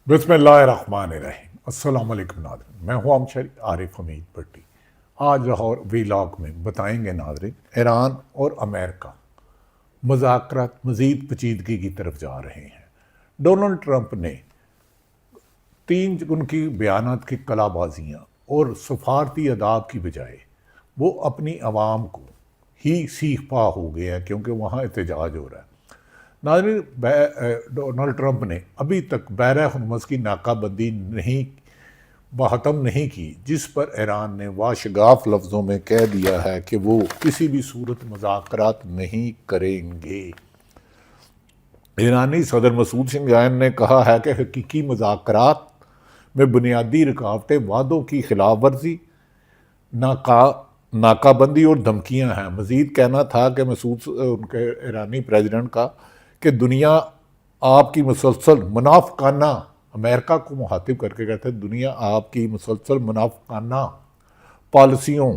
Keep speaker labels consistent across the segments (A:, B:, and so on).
A: बिस्मिल्लाहिर्रहमानिर्रहीम। अस्सलाम वालेकुम नाज़रीन, मैं हूँ अमशरी आरिफ हमीद भट्टी। आज लाहौर वीलॉग में बताएंगे नाज़रीन, ईरान और अमेरिका मुज़ाकरात मज़ीद पेचीदगी की तरफ जा रहे हैं। डोनाल्ड ट्रंप ने उनकी बयानात की कलाबाजियाँ और सफारती अदाब की बजाय वो अपनी आवाम को ही सीख पा हो गए हैं, क्योंकि वहाँ एहतजाज हो रहा है। नाज़रीन, डोनाल्ड ट्रंप ने अभी तक बहर हुर्मुज़ की नाकाबंदी ख़त्म नहीं की, जिस पर ईरान ने वाशगाफ लफ्ज़ों में कह दिया है कि वो किसी भी सूरत मुज़ाकरात नहीं करेंगे। ईरानी सदर मसूद शिनजान ने कहा है कि हकीकी मुज़ाकरात में बुनियादी रुकावटें वादों की खिलाफ वर्जी, नाकाबंदी और धमकियां हैं। मज़ीद कहना था कि मसूद उनके ईरानी प्रेसिडेंट का कि दुनिया आपकी मुसलसल मुनाफकाना, अमेरिका को मुखातिब करके कहते हैं, दुनिया आपकी मुसलसल मुनाफकाना पॉलिसियों,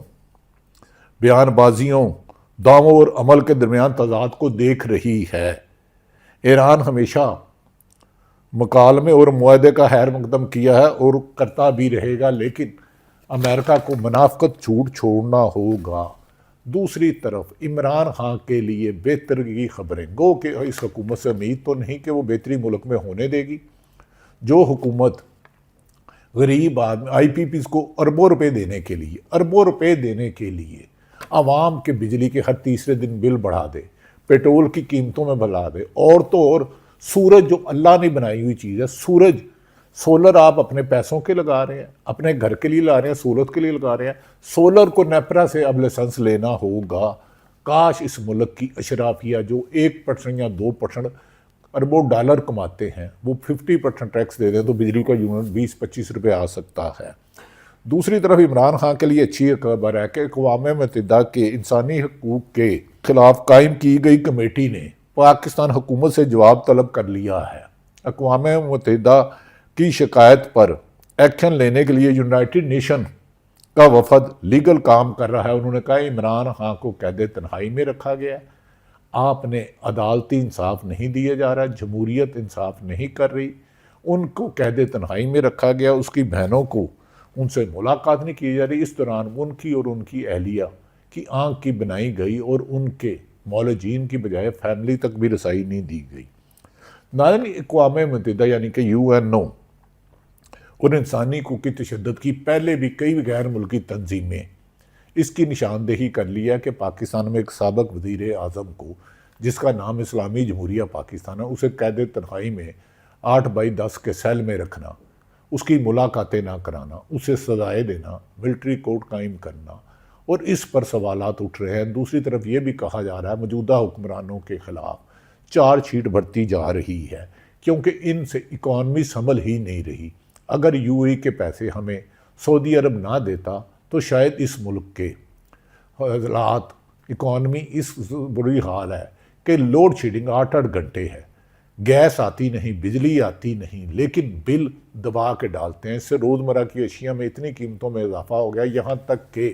A: बयानबाजियों, दावों और अमल के दरमियान तजाद को देख रही है। ईरान हमेशा मुकालमे और मुआहदे का खैर मकदम किया है और करता भी रहेगा, लेकिन अमेरिका को मुनाफकत छूट छोड़ना होगा। दूसरी तरफ इमरान खान के लिए बेहतर की खबरें, गो कि इस हुकूमत से उम्मीद तो नहीं कि वो बेहतरी मुल्क में होने देगी। जो हुकूमत गरीब आदमी IPPs को अरबों रुपए देने के लिए आवाम के बिजली के हर तीसरे दिन बिल बढ़ा दे, पेट्रोल की कीमतों में बढ़ा दे, और तो और सूरज जो अल्लाह ने बनाई हुई चीज़ है, सूरज सोलर आप अपने पैसों के लगा रहे हैं, अपने घर के लिए ला रहे हैं, सहूलत के लिए लगा रहे हैं। सोलर को नेपरा से अब लाइसेंस लेना होगा। काश इस मुल्क की अशराफिया जो 1% या 2% अरबों डॉलर कमाते हैं, वो 50% टैक्स दे दें तो बिजली का यूनिट 20-25 रुपये आ सकता है। दूसरी तरफ इमरान खान के लिए अच्छी खबर है कि अक़वाम मुत्तहिदा के इंसानी हकूक़ के खिलाफ कायम की गई कमेटी ने पाकिस्तान हुकूमत से जवाब तलब कर लिया है। अक़वाम मुत्तहिदा की शिकायत पर एक्शन लेने के लिए यूनाइटेड नेशन का वफद लीगल काम कर रहा है। उन्होंने कहा इमरान खान को कैद तन्हाई में रखा गया है, आपने अदालती इंसाफ नहीं दिया जा रहा, जमहूरियत इंसाफ नहीं कर रही, उनको कैद तन्हाई में रखा गया, उसकी बहनों को उनसे मुलाकात नहीं की जा रही। इस दौरान उनकी और उनकी अहलिया की आंख की बनाई गई और उनके मौलजीन की बजाय फैमिली तक भी रसाई नहीं दी गई। नाज़रीन, अक़वाम मुत्तहिदा यानी कि UNO और इंसानी हकूक़ की तशद्दुद की पहले भी कई गैर मुल्की तंजीमें इसकी निशानदेही कर लिया कि पाकिस्तान में एक साबिक़ वज़ीर आज़म को, जिसका नाम इस्लामी जमहूरिया पाकिस्तान है, उसे कैद तन्हाई में 8/10 के सेल में रखना, उसकी मुलाकातें ना कराना, उसे सजाएँ देना, मिलिट्री कोर्ट कायम करना, और इस पर सवालात उठ रहे हैं। दूसरी तरफ ये भी कहा जा रहा है मौजूदा हुक्मरानों के ख़िलाफ़ चार्जशीट भरती जा रही है, क्योंकि इनसे इकॉनमी संभल ही नहीं रही। अगर UAE के पैसे हमें सऊदी अरब ना देता तो शायद इस मुल्क के हालात, इकॉनमी इस बुरी हाल है कि लोड शेडिंग 8-8 घंटे है, गैस आती नहीं, बिजली आती नहीं, लेकिन बिल दबा के डालते हैं। इससे रोज़मर्रा की अशिया में इतनी कीमतों में इजाफा हो गया, यहाँ तक कि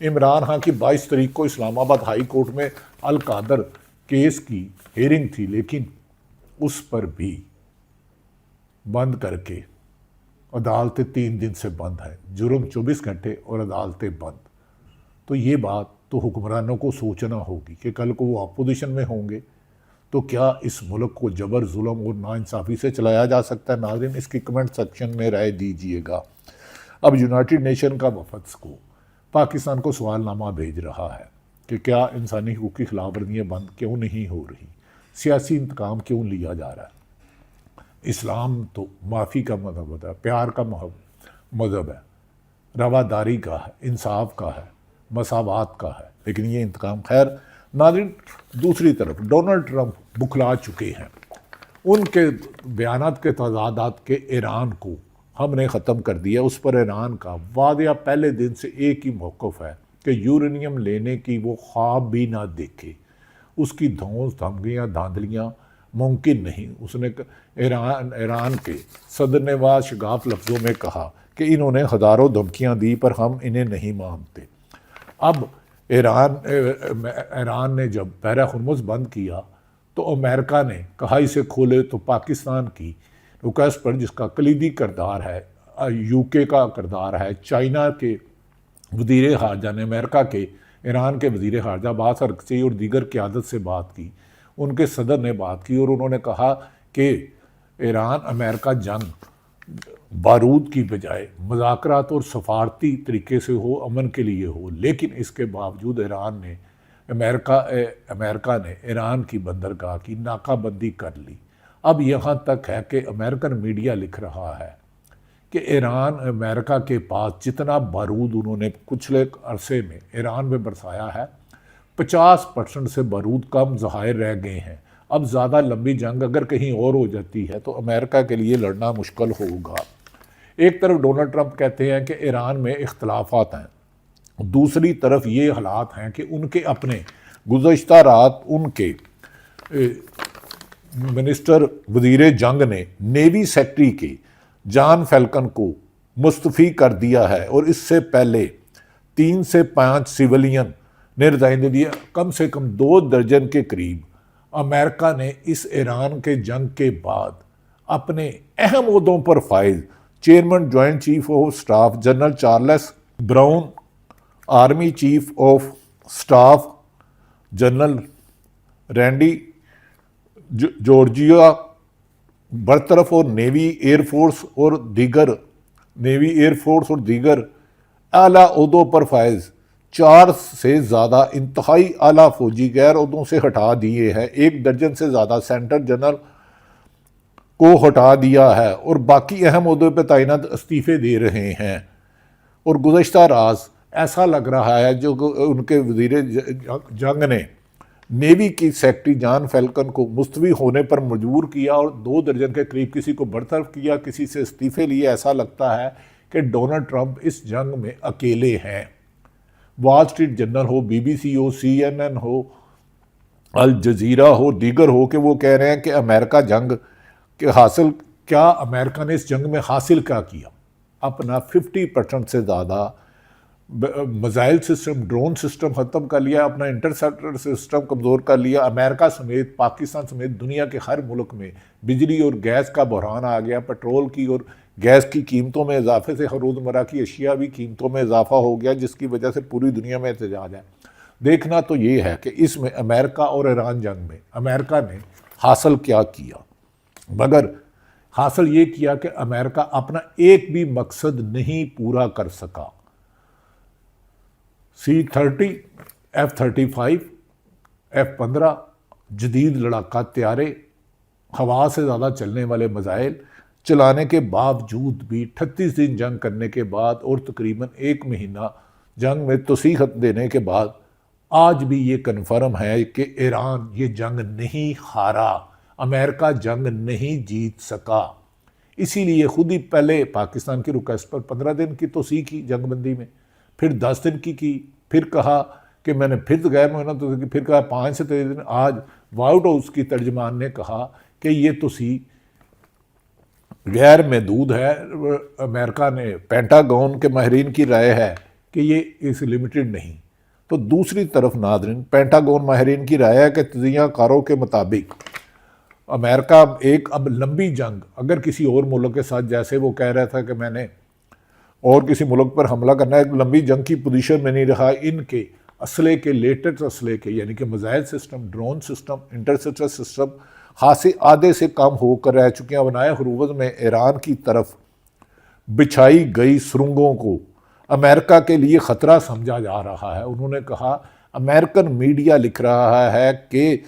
A: इमरान खान की 22 तारीख को इस्लामाबाद हाई कोर्ट में अल कादर केस की हेयरिंग थी, लेकिन उस पर भी बंद करके अदालतें 3 दिन से बंद है, जुर्म 24 घंटे और अदालतें बंद। तो ये बात तो हुक्मरानों को सोचना होगी कि कल को वो अपोजिशन में होंगे तो क्या इस मुल्क को जबर, जुल्म और नाइंसाफ़ी से चलाया जा सकता है। नाज़रीन, इसकी कमेंट सेक्शन में राय दीजिएगा। अब यूनाइटेड नेशन का वफद को पाकिस्तान को सवालनामा भेज रहा है कि क्या इंसानी हकूक़ की खिलाफ वर्जियाँ बंद क्यों नहीं हो रही, सियासी इंतकाम क्यों लिया जा रहा है। इस्लाम तो माफ़ी का मज़हब है, प्यार का मज़हब है, रवादारी का है, इंसाफ का है, मसावात का है, लेकिन ये इंतकाम। खैर नाज़रीन, दूसरी तरफ डोनाल्ड ट्रंप बुखला चुके हैं। उनके बयानात के तजादात के ईरान को हमने ख़त्म कर दिया, उस पर ईरान का वादिया पहले दिन से एक ही मौक़िफ़ है कि यूरेनियम लेने की वो ख्वाब भी ना देखे, उसकी धौंस धमकियाँ धांधलियाँ मुमकिन नहीं। उसने ईरान के सदर ने वाशगाफ लफ्ज़ों में कहा कि इन्होंने हज़ारों धमकियाँ दी पर हम इन्हें नहीं मानते। अब ईरान ने जब बहर हुर्मुज़ बंद किया तो अमेरिका ने कहा इसे खोले, तो पाकिस्तान की रिक्वेस्ट पर, जिसका कलीदी किरदार है यूके का किरदार है, चाइना के वज़ीर ख़ारजा ने अमेरिका के ईरान के वज़ीर ख़ारजा अब्बास अरग़ची और दीगर क़यादत से बात की, उनके सदर ने बात की और उन्होंने कहा कि ईरान अमेरिका जंग बारूद की बजाय मुज़ाकरात और सफारती तरीके से हो, अमन के लिए हो। लेकिन इसके बावजूद अमेरिका ने ईरान की बंदरगाह की नाकाबंदी कर ली। अब यहाँ तक है कि अमेरिकन मीडिया लिख रहा है कि ईरान अमेरिका के पास जितना बारूद उन्होंने पिछले अरसे में ईरान में बरसाया है, 50% से बारूद कम ज़खायर रह गए हैं। अब ज़्यादा लंबी जंग अगर कहीं और हो जाती है तो अमेरिका के लिए लड़ना मुश्किल होगा। एक तरफ डोनाल्ड ट्रंप कहते हैं कि ईरान में इख्तलाफात हैं, दूसरी तरफ ये हालात हैं कि उनके अपने गुज़श्ता रात उनके मिनिस्टर वज़ीर जंग ने नेवी सेक्रेटरी के जॉन फेल्कन को मुस्तफ़ी कर दिया है और इससे पहले 3 से 5 सिविलियन ने रिज़ाइन दे दिया। कम से कम 2 दर्जन के करीब अमेरिका ने इस ईरान के जंग के बाद अपने अहम ओहदों पर फाइज chairman joint chief of staff general Charles Brown, army chief of staff general Randy Georgia बरतरफ और नेवी एयरफोर्स और दीगर आला ओहदों पर फायज 4 से ज़्यादा इंतहाई आला फौजी गैर ओहदों से हटा दिए हैं। 1 दर्जन से ज़्यादा सेंटर जनरल को हटा दिया है और बाकी अहम ओहदों पर तैनात इस्तीफ़े दे रहे हैं। और गुज़श्ता रात ऐसा लग रहा है जो उनके वज़ीर जंग ने नेवी की सेक्रेटरी जॉन फेल्कन को मुस्तफ़ी होने पर मजबूर किया और 2 दर्जन के करीब किसी को बरतरफ किया, किसी से इस्तीफ़े लिए। ऐसा लगता है कि डोनाल्ड ट्रंप इस जंग में अकेले हैं। वॉल स्ट्रीट जर्नल हो, BBC हो, CNN हो, अल जज़ीरा हो, दीगर हो कि वो कह रहे हैं कि अमेरिका जंग के हासिल क्या, अमेरिका ने इस जंग में हासिल क्या किया? अपना 50% से ज़्यादा मिसाइल सिस्टम, ड्रोन सिस्टम ख़त्म कर लिया, अपना इंटरसेप्टर सिस्टम कमज़ोर कर लिया। अमेरिका समेत, पाकिस्तान समेत दुनिया के हर मुल्क में बिजली और गैस का बहरान आ गया। पेट्रोल की और गैस की कीमतों में इजाफे से रोज़मर्रा की अशिया भी कीमतों में इजाफा हो गया, जिसकी वजह से पूरी दुनिया में एहतजाज है। देखना तो ये है कि इसमें अमेरिका और ईरान जंग में अमेरिका ने हासिल क्या किया। मगर हासिल ये किया कि अमेरिका अपना एक भी मकसद नहीं पूरा कर सका। C-30, F-35, F-15 जदीद लड़ाका त्यारे, हवा से ज़्यादा चलने वाले मिसाइल चलाने के बावजूद भी 38 दिन जंग करने के बाद और तकरीबन 1 महीना जंग में तसीहत देने के बाद आज भी ये कन्फर्म है कि ईरान ये जंग नहीं हारा, अमेरिका जंग नहीं जीत सका। इसीलिए खुद ही पहले पाकिस्तान की रिक्वेस्ट पर 15 दिन की तोसी की जंगबंदी में, फिर 10 दिन की, फिर कहा कि मैंने फिर गैर मुआयना तोसी की, फिर कहा 5 से 13 दिन। आज व्हाइट हाउस की तर्जमान ने कहा कि ये तोसी गैर महदूद है। अमेरिका ने, पेंटागन के माहिरीन की राय है कि ये इस लिमिटेड नहीं। तो दूसरी तरफ नादरीन, पेंटागन माहिरीन की राय है कि तजियाकारों के मुताबिक अमेरिका एक अब लंबी जंग अगर किसी और मुल्क के साथ, जैसे वो कह रहा था कि मैंने और किसी मुल्क पर हमला करना है, एक लंबी जंग की पोजीशन में नहीं रहा। इनके असले के, लेटेस्ट असले के, यानी कि missile system, drone system, interceptor system खासे आधे से कम होकर रह चुके हैं। बनाए हुरूवज में ईरान की तरफ बिछाई गई सुरंगों को अमेरिका के लिए ख़तरा समझा जा रहा है। उन्होंने कहा, अमेरिकन मीडिया लिख रहा है कि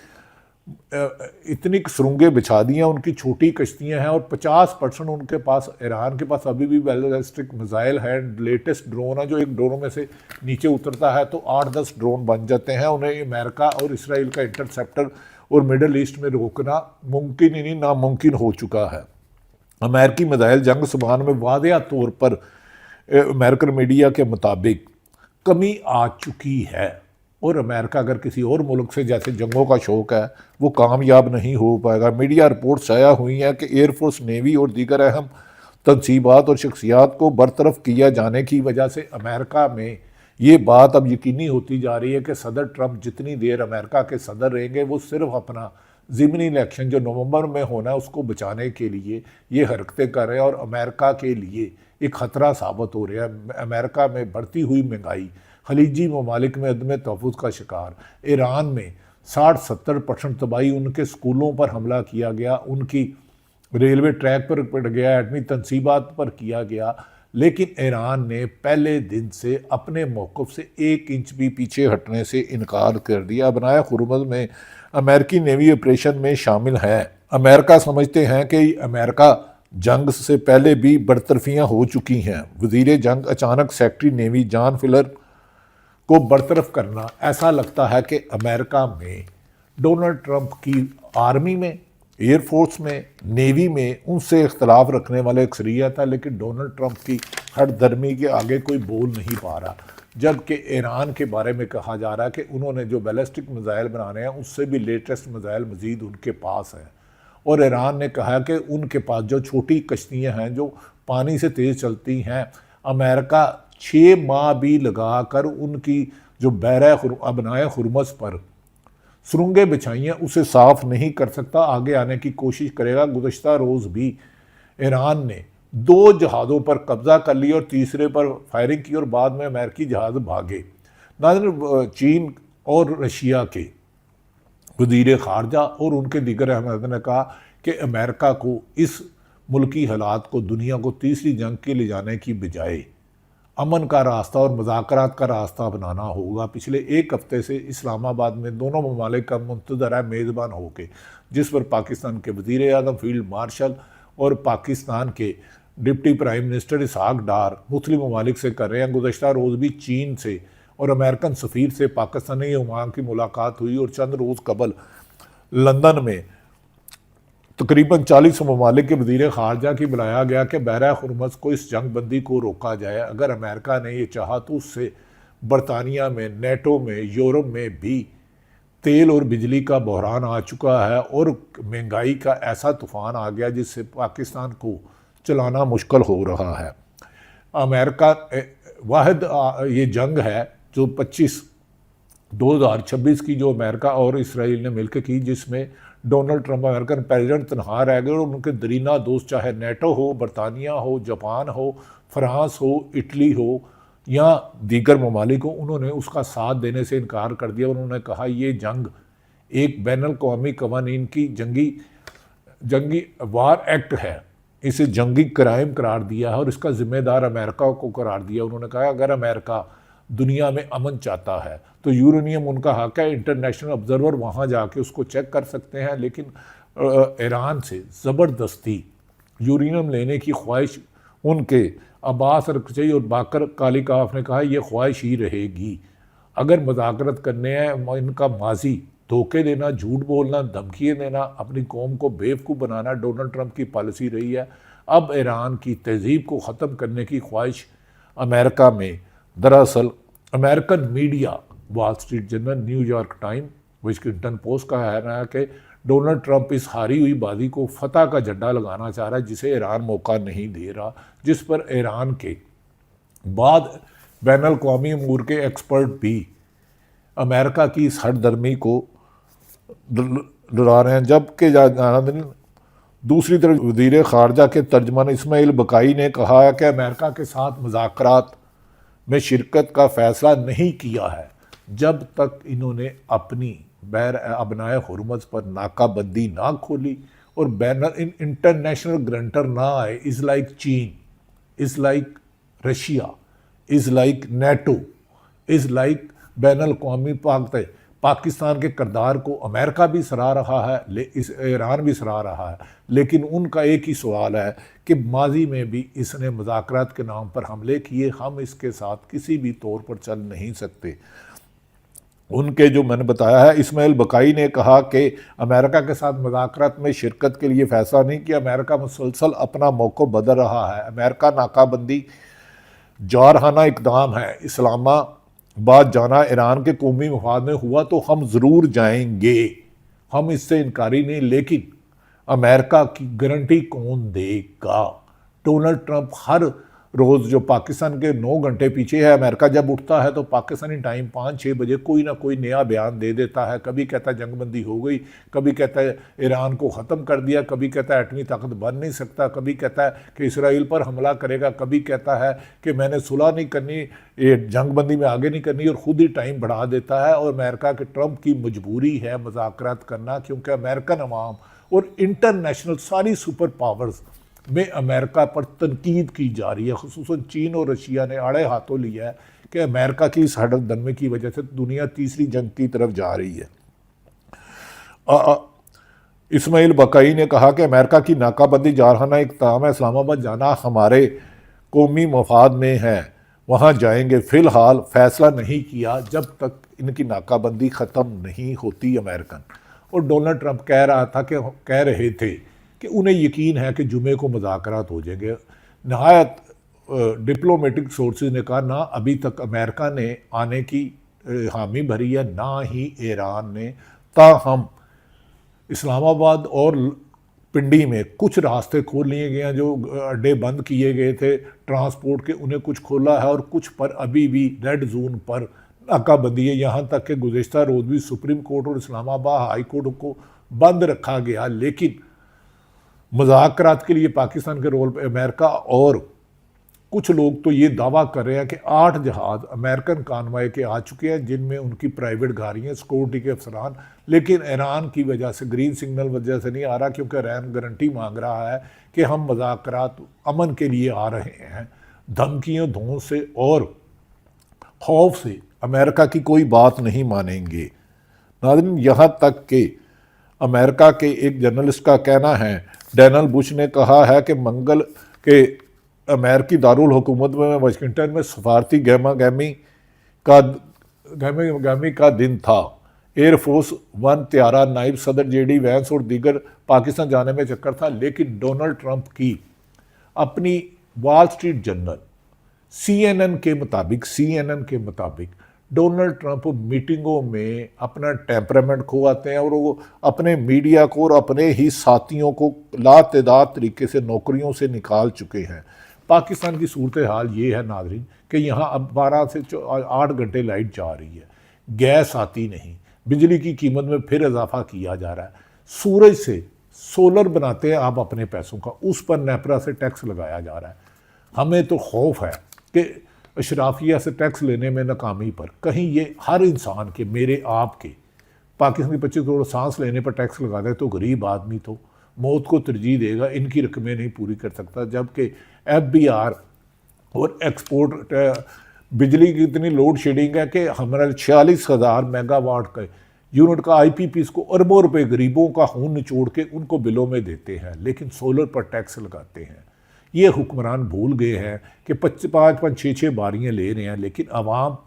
A: इतनी सुरंगें बिछा दी हैं, उनकी छोटी कश्तियां हैं और 50% उनके पास, ईरान के पास अभी भी बैलिस्टिक मिसाइल है, लेटेस्ट ड्रोन है, जो एक ड्रोनों में से नीचे उतरता है तो 8-10 ड्रोन बन जाते हैं। उन्हें अमेरिका और इसराइल का इंटरसेप्टर और मिडल ईस्ट में रोकना मुमकिन ही नहीं, नामुमकिन हो चुका है। अमेरिकी मिसाइल जंग सुबान में वादिया तौर पर अमेरिकन मीडिया के मुताबिक कमी आ चुकी है और अमेरिका अगर किसी और मुल्क से, जैसे जंगों का शौक़ है, वो कामयाब नहीं हो पाएगा। मीडिया रिपोर्ट्स आया हुई हैं कि एयरफोर्स, नेवी और दीगर अहम तनसीबात और शख्सियात को बरतरफ किया जाने की वजह से अमेरिका में ये बात अब यकीनी होती जा रही है कि सदर ट्रंप जितनी देर अमेरिका के सदर रहेंगे वो सिर्फ अपना ज़िमनी इलेक्शन जो नवंबर में होना है उसको बचाने के लिए ये हरकतें कर रहे हैं और अमेरिका के लिए एक ख़तरा साबित हो रहा है। अमेरिका में बढ़ती हुई महंगाई, खलीजी ममालिक में अदम तहफ़्फ़ुज़ का शिकार, ईरान में 60-70% तबाही, उनके स्कूलों पर हमला किया गया, उनकी रेलवे ट्रैक पर पड़ गया, एटमी तनसीबात पर किया गया, लेकिन ईरान ने पहले दिन से अपने मौक़िफ़ से 1 इंच भी पीछे हटने से इनकार कर दिया। बनाया हुर्मुज़ में अमेरिकी नेवी ऑपरेशन में शामिल है। अमेरिका समझते हैं कि अमेरिका जंग से पहले भी बरतरफियाँ हो चुकी हैं। वज़ीर जंग अचानक सेक्रेटरी नेवी जॉन फिलर को बरतरफ करना, ऐसा लगता है कि अमेरिका में डोनाल्ड ट्रंप की आर्मी में, एयरफोर्स में, नेवी में उनसे इख्तलाफ रखने वाले अक्सरियत है, लेकिन डोनाल्ड ट्रंप की हठधर्मी के आगे कोई बोल नहीं पा रहा। जबकि ईरान के बारे में कहा जा रहा है कि उन्होंने जो बैलिस्टिक मिसाइल बनाने हैं उससे भी लेटेस्ट मिसाइल मज़ीद उनके पास हैं, और ईरान ने कहा कि उनके पास जो छोटी कश्तियाँ हैं जो पानी से तेज़ चलती हैं, अमेरिका 6 माह भी लगा कर उनकी जो बनाए हुर्मुज़ पर सुरंगें बिछाई हैं उसे साफ़ नहीं कर सकता, आगे आने की कोशिश करेगा। गुज़श्ता रोज़ भी ईरान ने 2 जहाज़ों पर कब्ज़ा कर लिया और तीसरे पर फायरिंग की और बाद में अमेरिकी जहाज़ भागे। नाज़रीन, चीन और रशिया के वज़ीर ख़ारजा और उनके दीगर अहमद ने कहा कि अमेरिका को इस मुल्की हालात को दुनिया को तीसरी जंग के ले जाने की बजाय अमन का रास्ता और मुज़ाकरात का रास्ता बनाना होगा। पिछले 1 हफ्ते से इस्लामाबाद में दोनों ममालिक का मुंतज़र है मेज़बान होके, जिस पर पाकिस्तान के वज़ीर आज़म, फील्ड मार्शल और पाकिस्तान के डिप्टी प्राइम मिनिस्टर इसहाक डार मुख्तलिफ ममालिक से कर रहे हैं। गुज़श्ता रोज़ भी चीन से और अमेरिकन सफ़ीर से पाकिस्तानी हुमाम की मुलाकात हुई और चंद रोज़ कबल लंदन में तकरीबन 40 ममालिक के वज़ीर ख़ारजा की बुलाया गया कि बहरा हुर्मुज़ को इस जंग बंदी को रोका जाए। अगर अमेरिका ने ये चाहा तो उससे बरतानिया में, नेटो में, यूरोप में भी तेल और बिजली का बहरान आ चुका है और महंगाई का ऐसा तूफ़ान आ गया जिससे पाकिस्तान को चलाना मुश्किल हो रहा है। अमेरिका वाहिद ये जंग है जो 2026 की जो अमेरिका और इसराइल ने मिलकर की, जिसमें डोनाल्ड ट्रंप अमेरिकन प्रेसिडेंट तनहा रह गए और उनके दरीना दोस्त चाहे नेटो हो, बरतानिया हो, जापान हो, फ्रांस हो, इटली हो या दीगर ममालिक हो, उन्होंने उसका साथ देने से इनकार कर दिया। उन्होंने कहा ये जंग एक बैनुल-अक़वामी क़वानीन की जंगी वार एक्ट है, इसे जंगी क्राइम करार दिया है और इसका ज़िम्मेदार अमेरिका को करार दिया। उन्होंने कहा अगर अमेरिका दुनिया में अमन चाहता है तो यूरेनियम उनका हक है, इंटरनेशनल ऑब्जर्वर वहाँ जाके उसको चेक कर सकते हैं, लेकिन ईरान से ज़बरदस्ती यूरेनियम लेने की ख्वाहिश उनके अब्बास अरक़ची और बाकर कालिकाफ ने कहा यह ख्वाहिश ही रहेगी। अगर मुज़ाकरत करने हैं, इनका माजी धोखे देना, झूठ बोलना, धमकियाँ देना, अपनी कौम को बेवकूफ़ बनाना डोनाल्ड ट्रंप की पॉलिसी रही है। अब ईरान की तहज़ीब को ख़त्म करने की ख्वाहिश अमेरिका में, दरअसल American media, wall street journal, New York time, Washington post का कहना है कि डोनाल्ड ट्रंप इस हारी हुई बाजी को फतह का झंडा लगाना चाह रहा है जिसे ईरान मौका नहीं दे रहा, जिस पर ईरान के बाद बैनुल-अक़वामी अमूर के एक्सपर्ट भी अमेरिका की इस हठधर्मी को डरा रहे हैं। जबकि दूसरी तरफ वज़ीर ख़ारजा के तर्जमान इस्माइल बकाई ने कहा है कि अमेरिका के साथ मुज़ाकरात में शिरकत का फ़ैसला नहीं किया है जब तक इन्होंने अपनी अबनाए हुर्मुज़ पर नाकाबंदी ना खोली और इंटरनेशनल ग्रंटर ना आए। इज़ लाइक चीन, इज़ लाइक रशिया, इज़ लाइक नेटो, इज़ लाइक बैनुल-अक़वामी पाकिस्तान के किरदार को अमेरिका भी सराह रहा है, ईरान भी सराह रहा है, लेकिन उनका एक ही सवाल है कि माजी में भी इसने मुज़ाकरात के नाम पर हमले किए, हम इसके साथ किसी भी तौर पर चल नहीं सकते। उनके जो मैंने बताया है, इस्माइल बकाई ने कहा कि अमेरिका के साथ मुज़ाकरात में शिरकत के लिए फ़ैसला नहीं किया, अमेरिका मुसलसल अपना मौक़िफ़ बदल रहा है। अमेरिका नाकाबंदी जारहाना इक़दाम है, इस्लामाबाद जाना ईरान के कौमी मफाद में हुआ तो हम ज़रूर जाएंगे, हम इससे इनकारी नहीं, लेकिन अमेरिका की गारंटी कौन देगा? डोनाल्ड ट्रंप हर रोज़ जो पाकिस्तान के 9 घंटे पीछे है, अमेरिका जब उठता है तो पाकिस्तानी टाइम 5-6 बजे कोई ना कोई नया बयान दे देता है। कभी कहता है जंगबंदी हो गई, कभी कहता है ईरान को ख़त्म कर दिया, कभी कहता है एटमी ताकत बन नहीं सकता, कभी कहता है कि इसराइल पर हमला करेगा, कभी कहता है कि मैंने सुलह नहीं करनी, ये जंगबंदी में आगे नहीं करनी, और ख़ुद ही टाइम बढ़ा देता है। और अमेरिका के ट्रंप की मजबूरी है मुज़ाकरात करना, क्योंकि अमेरिकन अवाम और इंटरनेशनल सारी सुपर पावर्स में अमेरिका पर तनकीद की जा रही है। खुसूसन चीन और रशिया ने आड़े हाथों लिया है कि अमेरिका की इस हड़कदंमे की वजह से दुनिया तीसरी जंग की तरफ जा रही है। इस्माइल बकाई ने कहा कि अमेरिका की नाकाबंदी जारहाना इक़दाम है, इस्लामाबाद जाना हमारे कौमी मफाद में है, वहाँ जाएंगे। फ़िलहाल फ़ैसला नहीं किया जब तक इनकी नाकाबंदी ख़त्म नहीं होती अमेरिकन। और डोनाल्ड ट्रंप कह रहे थे कि उन्हें यकीन है कि जुमे को मुज़ाकरात हो जाएंगे। नहायत डिप्लोमेटिक सोर्सेज ने कहा ना अभी तक अमेरिका ने आने की हामी भरी है, ना ही ईरान ने। ताहम इस्लामाबाद और पिंडी में कुछ रास्ते खोल लिए गए हैं, जो अड्डे बंद किए गए थे ट्रांसपोर्ट के, उन्हें कुछ खोला है और कुछ पर अभी भी रेड जोन पर नाकाबंदी है। यहाँ तक कि गुज़िश्ता रोज़ भी सुप्रीम कोर्ट और इस्लामाबाद हाई कोर्ट को बंद रखा गया। लेकिन मुज़ाकरात के लिए पाकिस्तान के रोल पर अमेरिका और कुछ लोग तो ये दावा कर रहे हैं कि 8 जहाज़ अमेरिकन कानवाई के आ चुके हैं, जिनमें उनकी प्राइवेट गाड़ियाँ, सिक्योरिटी के अफसरान। लेकिन ईरान की वजह से, ग्रीन सिग्नल वजह से नहीं आ रहा, क्योंकि ईरान गारंटी मांग रहा है कि हम मुज़ाकरात अमन के लिए आ रहे हैं। धमकियों, धौंस से और खौफ से अमेरिका की कोई बात नहीं मानेंगे। नाज़रीन, यहाँ तक कि अमेरिका के एक जर्नलिस्ट का कहना है, डैनल बुश ने कहा है कि मंगल के अमेरिकी दारुल हुकूमत में वाशिंगटन में सफारती गहमा-गहमी का दिन था। एयरफोर्स 1 त्यारा नायब सदर जेडी वैंस और दीगर पाकिस्तान जाने में चक्कर था। लेकिन डोनाल्ड ट्रंप की अपनी वॉल स्ट्रीट जर्नल CNN के मुताबिक डोनाल्ड ट्रंप मीटिंगों में अपना टेम्परामेंट खोआते हैं और वो अपने मीडिया को और अपने ही साथियों को लातेदार तरीके से नौकरियों से निकाल चुके हैं। पाकिस्तान की सूरत हाल ये है नाज़रीन कि यहाँ अब 12 से 8 घंटे लाइट जा रही है, गैस आती नहीं, बिजली की कीमत में फिर इजाफा किया जा रहा है। सूरज से सोलर बनाते हैं आप अपने पैसों का, उस पर नेपरा से टैक्स लगाया जा रहा है। हमें तो खौफ है कि अशराफिया से टैक्स लेने में नाकामी पर कहीं ये हर इंसान के, मेरे आपके, पाकिस्तान के 25 करोड़ सांस लेने पर टैक्स लगा दे तो गरीब आदमी तो मौत को तरजीह देगा, इनकी रकमें नहीं पूरी कर सकता। जबकि FBR और एक्सपोर्ट बिजली की इतनी लोड शेडिंग है कि हमारा 46,000 मेगावाट का यूनिट का IPPs को अरबों रुपए गरीबों का खून निचोड़ के उनको बिलों में देते हैं, लेकिन सोलर पर टैक्स लगाते हैं। ये हुक्मरान भूल गए हैं कि 5-5, 6-6 बारियाँ ले रहे हैं, लेकिन आवाम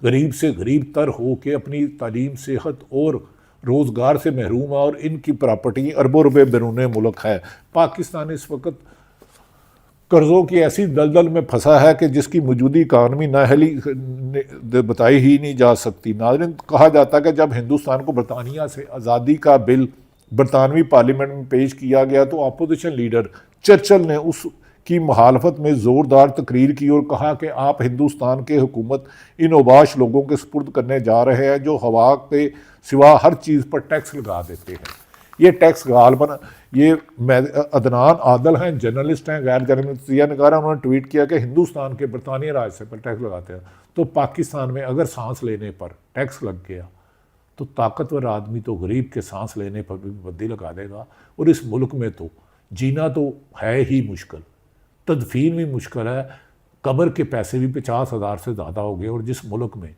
A: गरीब से गरीब तर हो के अपनी तालीम, सेहत और रोज़गार से महरूम है और इनकी प्रॉपर्टी अरबों रुपए बैरून मुल्क है। पाकिस्तान इस वक्त कर्ज़ों की ऐसी दलदल में फंसा है कि जिसकी मौजूदी इकानमी नाअहली बताई ही नहीं जा सकती। नाज़रीन, कहा जाता है कि जब हिंदुस्तान को बरतानिया से आज़ादी का बिल बरतानवी पार्लियामेंट में पेश किया गया तो अपोजिशन लीडर चर्चिल ने उसकी मुखालफत में ज़ोरदार तकरीर की और कहा कि आप हिंदुस्तान के हुकूमत इन ओबाश लोगों के सुपुर्द करने जा रहे हैं जो हवा के सिवा हर चीज़ पर टैक्स लगा देते हैं। ये टैक्स गालबन, ये अदनान आदल हैं, जर्नलिस्ट हैं, गैर जर्नलिस्ट नगारा, उन्होंने ट्वीट किया कि हिंदुस्तान के बरतानिया राज से पर टैक्स लगाते हैं, तो पाकिस्तान में अगर सांस लेने पर टैक्स लग गया तो ताकतवर आदमी तो गरीब के सांस लेने पर भी पाबंदी लगा देगा। और इस मुल्क में तो जीना तो है ही मुश्किल, तदफीन भी मुश्किल है। कब्र के पैसे भी 50,000 से ज़्यादा हो गए और जिस मुल्क में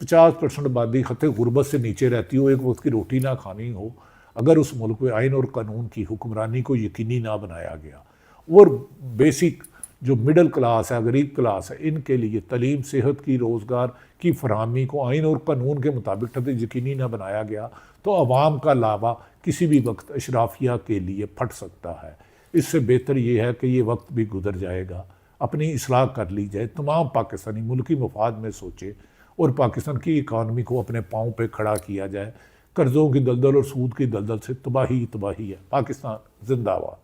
A: 50% आबादी खत्े गुर्बत से नीचे रहती हो, एक वक्त की रोटी ना खानी हो, अगर उस मुल्क में आइन और कानून की हुक्मरानी को यकीनी ना बनाया गया और बेसिक जो मिडल क्लास है, गरीब क्लास है, इनके लिए तलीम, सेहत की, रोज़गार की फरहमी को आइन और कानून के मुताबिक यकीनी ना बनाया गया तो अवाम का लावा किसी भी वक्त अशराफिया के लिए फट सकता है। इससे बेहतर ये है कि ये वक्त भी गुजर जाएगा, अपनी इस्लाह कर ली जाए, तमाम पाकिस्तानी मुल्की मफाद में सोचे और पाकिस्तान की इकानमी को अपने पाँव पे खड़ा किया जाए। कर्ज़ों की दलदल और सूद की दलदल से तबाही है। पाकिस्तान जिंदाबाद।